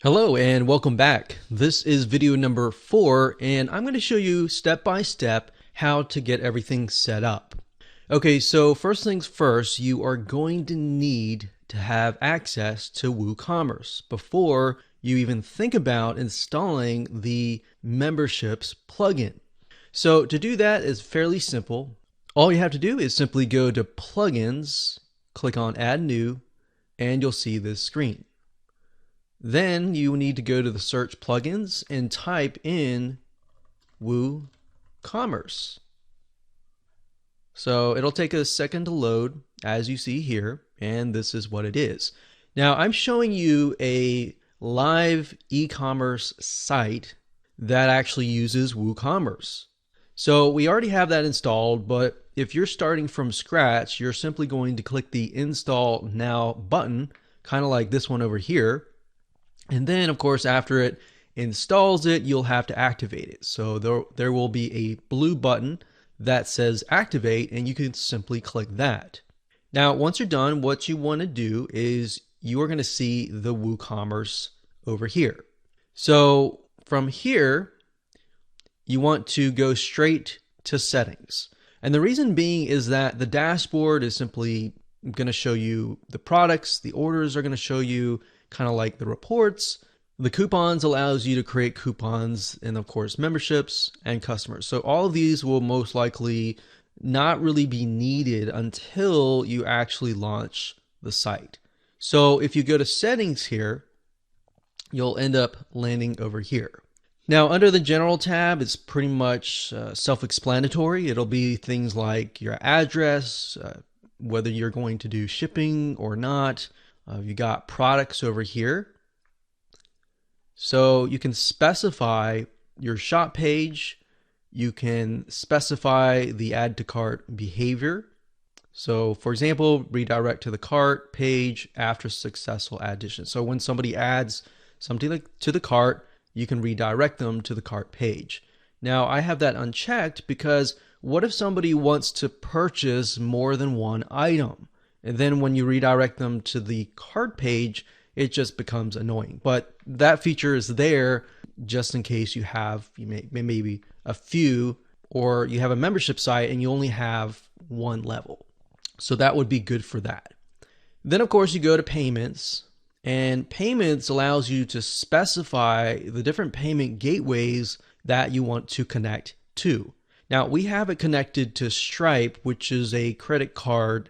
Hello and welcome back. This is video number 4 and I'm going to show you step by step how to get everything set up. Okay, so first things first, you are going to need to have access to WooCommerce before you even think about installing the memberships plugin. So to do that is fairly simple. All you have to do is simply go to plugins, click on add new, and you'll see this screen. Then you need to go to the search plugins and type in WooCommerce. So it'll take a second to load, as you see here, and this is what it is. Now I'm showing you a live e-commerce site that actually uses WooCommerce. So we already have that installed, but if you're starting from scratch, you're simply going to click the Install Now button, kind of like this one over here. And then, of course, after it installs it, you'll have to activate it. So there will be a blue button that says activate, and you can simply click that. Now, once you're done, what you want to do is you are going to see the WooCommerce over here. So from here, you want to go straight to settings. And the reason being is that the dashboard is simply going to show you the products, the orders are going to show you kind of like the reports. The coupons allows you to create coupons, and of course memberships and customers. So all of these will most likely not really be needed until you actually launch the site. So if you go to settings here, you'll end up landing over here. Now under the general tab, it's pretty much self-explanatory. It'll be things like your address, whether you're going to do shipping or not. You got products over here. So you can specify your shop page. You can specify the add to cart behavior. So for example, redirect to the cart page after successful addition. So when somebody adds something to the cart, you can redirect them to the cart page. Now I have that unchecked because what if somebody wants to purchase more than one item? And then when you redirect them to the cart page, it just becomes annoying. But that feature is there just in case you have maybe a few, or you have a membership site and you only have one level. So that would be good for that. Then of course you go to payments, and payments allows you to specify the different payment gateways that you want to connect to. Now we have it connected to Stripe, which is a credit card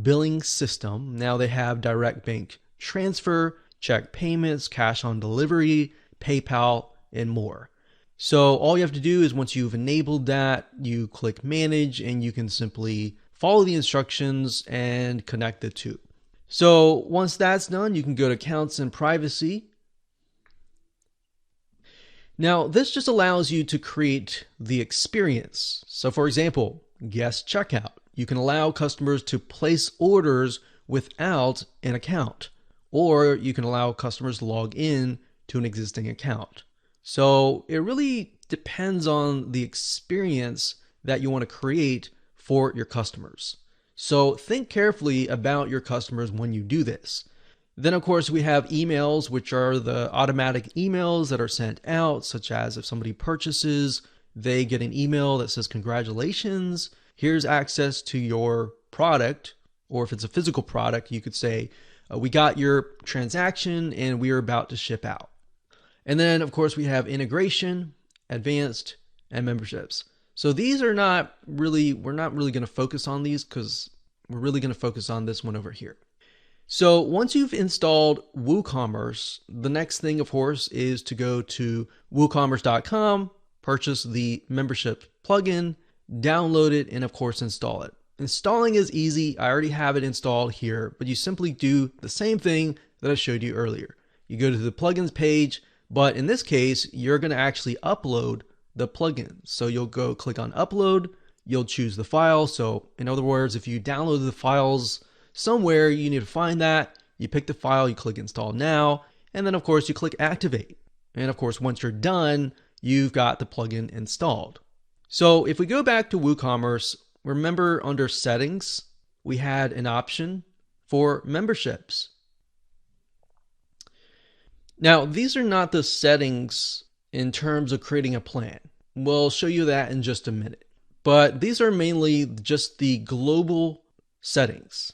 billing system. Now they have direct bank transfer, check payments, cash on delivery, PayPal, and more. So all you have to do is once you've enabled that, you click manage and you can simply follow the instructions and connect the two. So once that's done, you can go to accounts and privacy. Now this just allows you to create the experience. So for example, guest checkout. You can allow customers to place orders without an account, or you can allow customers to log in to an existing account. So it really depends on the experience that you want to create for your customers. So think carefully about your customers when you do this. Then of course we have emails, which are the automatic emails that are sent out, such as if somebody purchases, they get an email that says congratulations. Here's access to your product, or if it's a physical product, you could say, we got your transaction and we are about to ship out. And then of course we have integration, advanced, and memberships. So these are not really, we're not really going to focus on these because we're really going to focus on this one over here. So once you've installed WooCommerce, the next thing of course is to go to woocommerce.com, purchase the membership plugin, download it, and of course install it. Installing is easy. I already have it installed here, but you simply do the same thing that I showed you earlier. You go to the plugins page, but in this case, you're going to actually upload the plugin. So you'll go click on upload, you'll choose the file. So in other words, if you downloaded the files somewhere, you need to find that. You pick the file, you click install now, and then of course you click activate. And of course, once you're done, you've got the plugin installed. So if we go back to WooCommerce, remember under settings, we had an option for memberships. Now, these are not the settings in terms of creating a plan. We'll show you that in just a minute. But these are mainly just the global settings.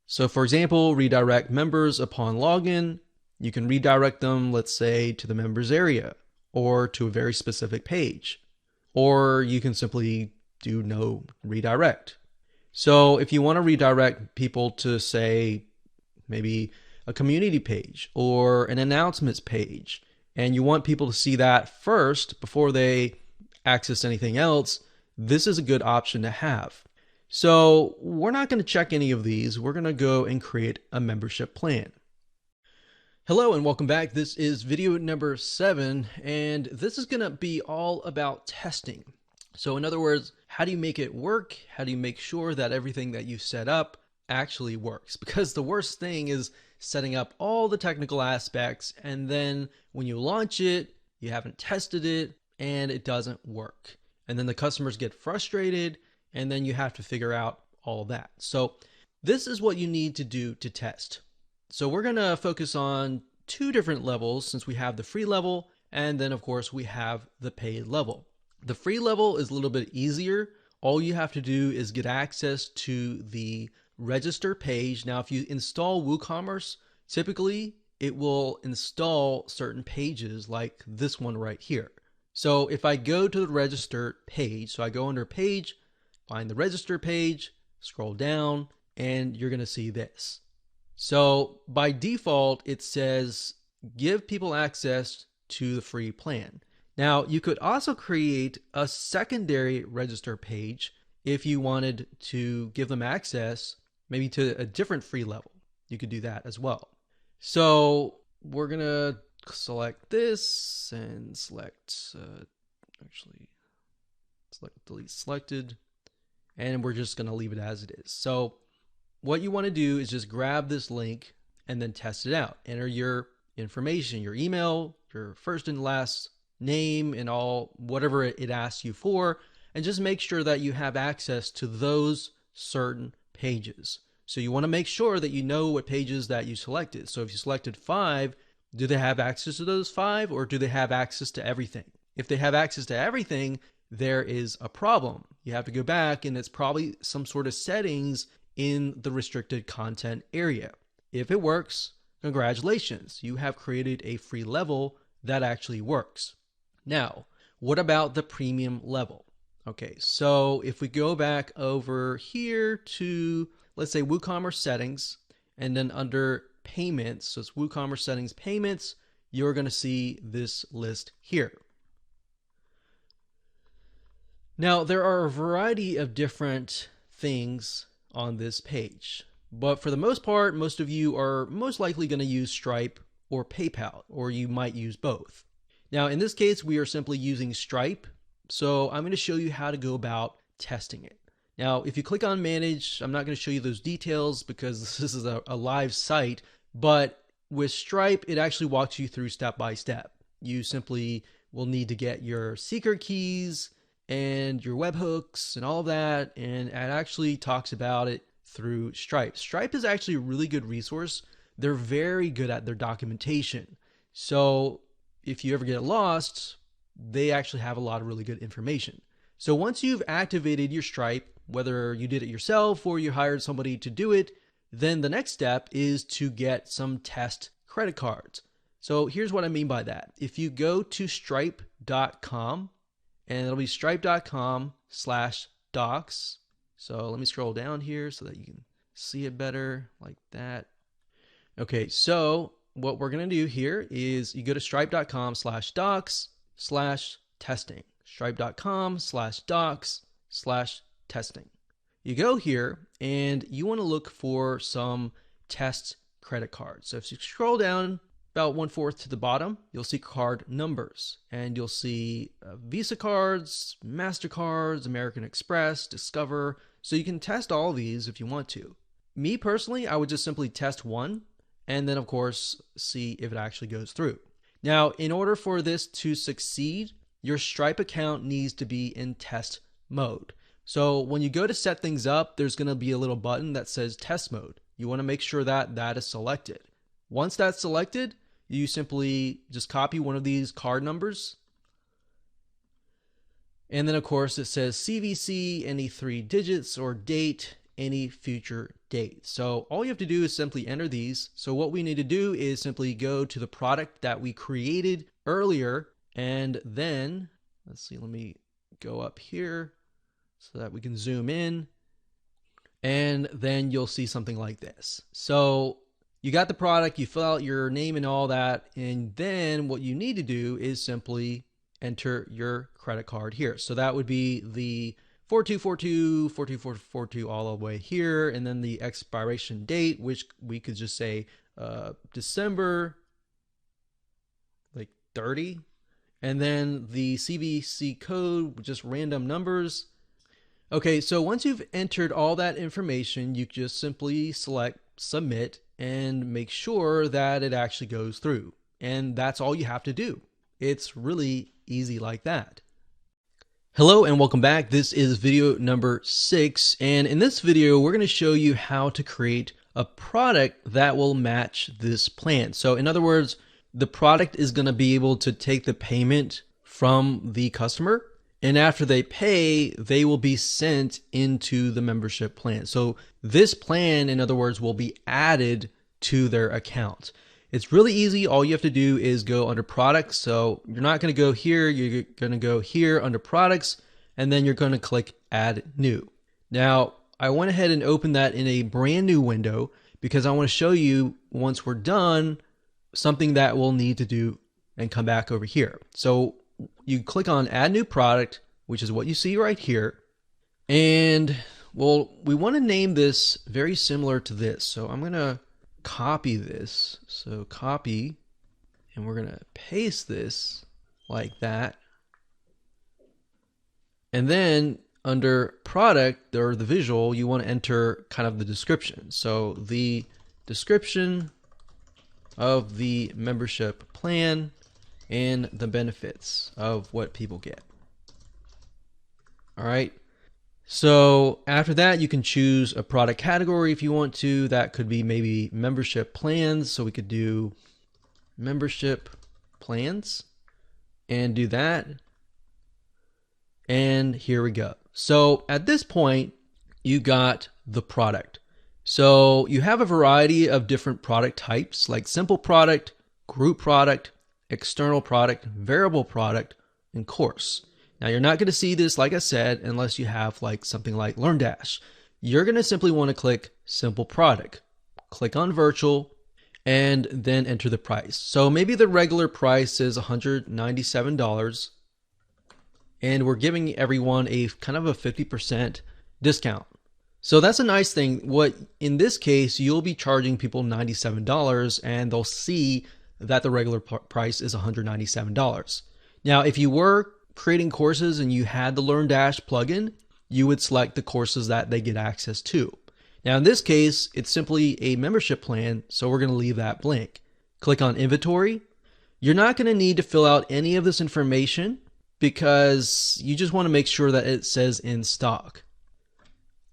So for example, redirect members upon login. You can redirect them, let's say, to the members area or to a very specific page. Or you can simply do no redirect. So if you want to redirect people to, say, maybe a community page or an announcements page, and you want people to see that first before they access anything else, this is a good option to have. So we're not going to check any of these. We're going to go and create a membership plan. Hello and welcome back. This is video number 7, and this is going to be all about testing. So in other words, how do you make it work? How do you make sure that everything that you set up actually works? Because the worst thing is setting up all the technical aspects, and then when you launch it, you haven't tested it and it doesn't work. And then the customers get frustrated, and then you have to figure out all of that. So this is what you need to do to test. So we're going to focus on 2 different levels, since we have the free level and then of course we have the paid level. The free level is a little bit easier. All you have to do is get access to the register page. Now, if you install WooCommerce, typically it will install certain pages like this one right here. So if I go to the register page, so I go under page, find the register page, scroll down, and you're going to see this. So by default, it says give people access to the free plan. Now, you could also create a secondary register page if you wanted to give them access maybe to a different free level. You could do that as well. So we're going to select this and select, select delete selected, and we're just going to leave it as it is. So what you want to do is just grab this link and then test it out. Enter your information, your email, your first and last name, and all whatever it asks you for, and just make sure that you have access to those certain pages. So you want to make sure that you know what pages that you selected. So if you selected 5, do they have access to those 5, or do they have access to everything? If they have access to everything, there is a problem. You have to go back, and it's probably some sort of settings in the restricted content area. If it works, congratulations, you have created a free level that actually works. Now, what about the premium level? Okay, so if we go back over here to, let's say, WooCommerce settings, and then under payments, so it's WooCommerce settings payments, you're going to see this list here. Now, there are a variety of different things on this page, but for the most part, most of you are most likely going to use Stripe or PayPal, or you might use both. Now, in this case, we are simply using Stripe, so I'm going to show you how to go about testing it. Now, if you click on Manage, I'm not going to show you those details because this is a live site, but with Stripe, it actually walks you through step by step. You simply will need to get your secret keys and your webhooks and all of that, and it actually talks about it through Stripe. Stripe is actually a really good resource. They're very good at their documentation. So if you ever get lost, they actually have a lot of really good information. So once you've activated your Stripe, whether you did it yourself or you hired somebody to do it, then the next step is to get some test credit cards. So here's what I mean by that. If you go to stripe.com, and it'll be stripe.com/docs. So let me scroll down here so that you can see it better like that. Okay, so what we're going to do here is you go to stripe.com/docs/testing. Stripe.com/docs/testing. You go here and you want to look for some test credit cards. So if you scroll down about 1/4 to the bottom, you'll see card numbers, and you'll see Visa cards, MasterCards, American Express, Discover. So you can test all of these if you want to. Me personally, I would just simply test one, and then of course see if it actually goes through. Now, in order for this to succeed, your Stripe account needs to be in test mode. So when you go to set things up, there's going to be a little button that says test mode. You want to make sure that that is selected. Once that's selected, you simply just copy one of these card numbers. And then of course it says CVC, any 3 digits, or date, any future date. So all you have to do is simply enter these. So what we need to do is simply go to the product that we created earlier, and then, let's see, let me go up here so that we can zoom in, and then you'll see something like this. So you got the product, you fill out your name and all that, and then what you need to do is simply enter your credit card here. So that would be the 4242, 42442 all the way here, and then the expiration date, which we could just say December like 30, and then the CVC code, just random numbers. Okay, so once you've entered all that information, you just simply select submit and make sure that it actually goes through. And that's all you have to do. It's really easy like that. Hello and welcome back. This is video number 6, and in this video we're going to show you how to create a product that will match this plan. So in other words, the product is going to be able to take the payment from the customer, and after they pay, they will be sent into the membership plan. So this plan, in other words, will be added to their account. It's really easy. All you have to do is go under products. So you're not going to go here. You're going to go here under products, and then you're going to click add new. Now, I went ahead and opened that in a brand new window because I want to show you, once we're done, something that we'll need to do and come back over here. So you click on add new product, which is what you see right here. And well, we want to name this very similar to this. So I'm going to copy this. So copy, and we're going to paste this like that. And then under product, or the visual, you want to enter kind of the description. So the description of the membership plan and the benefits of what people get. All right. So after that, you can choose a product category if you want to. That could be maybe membership plans. So we could do membership plans and do that. And here we go. So at this point, you got the product. So you have a variety of different product types, like simple product, group product, external product, variable product, and course. Now you're not going to see this, like I said, unless you have like something like LearnDash. You're going to simply want to click simple product, click on virtual, and then enter the price. So maybe the regular price is $197, and we're giving everyone a kind of a 50% discount. So that's a nice thing. What in this case, you'll be charging people $97, and they'll see that the regular price is $197. Now, if you were creating courses and you had the LearnDash plugin, you would select the courses that they get access to. Now, in this case, it's simply a membership plan, so we're going to leave that blank. Click on inventory. You're not going to need to fill out any of this information because you just want to make sure that it says in stock.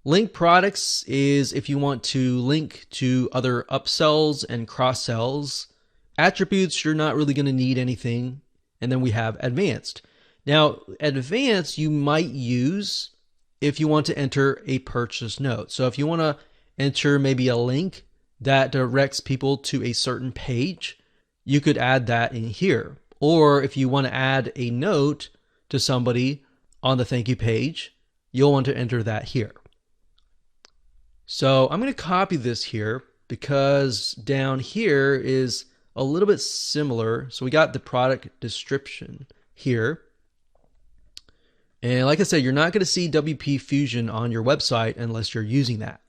Link products is if you want to link to other upsells and cross-sells. Attributes, you're not really going to need anything. And then we have advanced. Now, advanced you might use if you want to enter a purchase note. So if you want to enter maybe a link that directs people to a certain page, you could add that in here. Or if you want to add a note to somebody on the thank you page, you'll want to enter that here. So I'm going to copy this here because down here is a little bit similar. So we got the product description here. And like I said, you're not going to see WP Fusion on your website unless you're using that.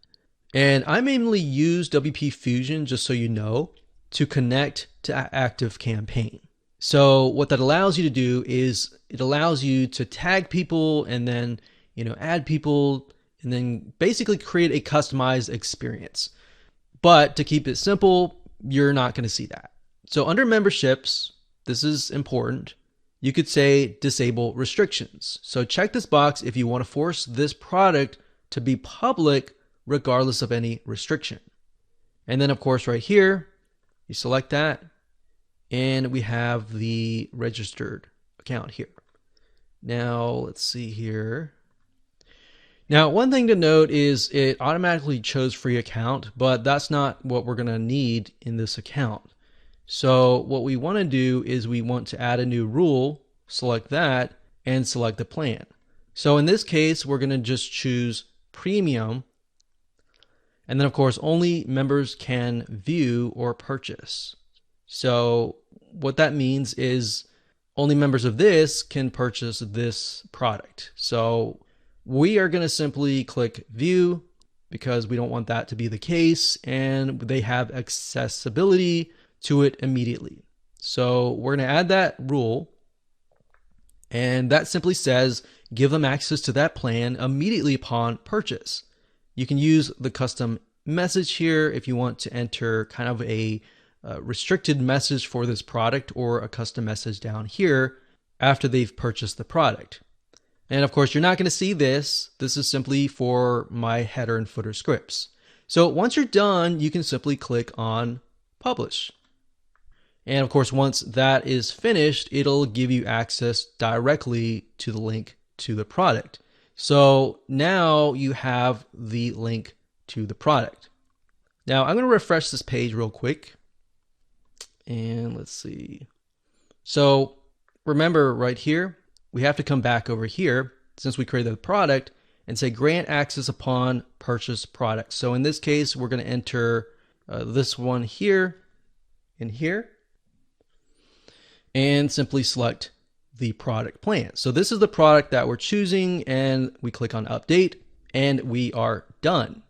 And I mainly use WP Fusion, just so you know, to connect to ActiveCampaign. So what that allows you to do is it allows you to tag people and then, add people and then basically create a customized experience. But to keep it simple, you're not going to see that. So under memberships, this is important. You could say disable restrictions. So check this box if you want to force this product to be public regardless of any restriction. And then of course right here, you select that and we have the registered account here. Now let's see here. Now, one thing to note is it automatically chose free account, but that's not what we're going to need in this account. So what we want to do is we want to add a new rule, select that, and select the plan. So in this case, we're going to just choose premium. And then of course, only members can view or purchase. So what that means is only members of this can purchase this product. So we are going to simply click view because we don't want that to be the case, and they have accessibility to it immediately. So we're going to add that rule, and that simply says give them access to that plan immediately upon purchase. You can use the custom message here if you want to enter kind of a restricted message for this product, or a custom message down here after they've purchased the product. And of course, you're not going to see this. This is simply for my header and footer scripts. So once you're done, you can simply click on publish. And of course, once that is finished, it'll give you access directly to the link to the product. So now you have the link to the product. Now I'm going to refresh this page real quick. And let's see. So remember right here, we have to come back over here since we created the product and say grant access upon purchase product. So in this case, we're going to enter this one here and here and simply select the product plan. So this is the product that we're choosing, and we click on update and we are done.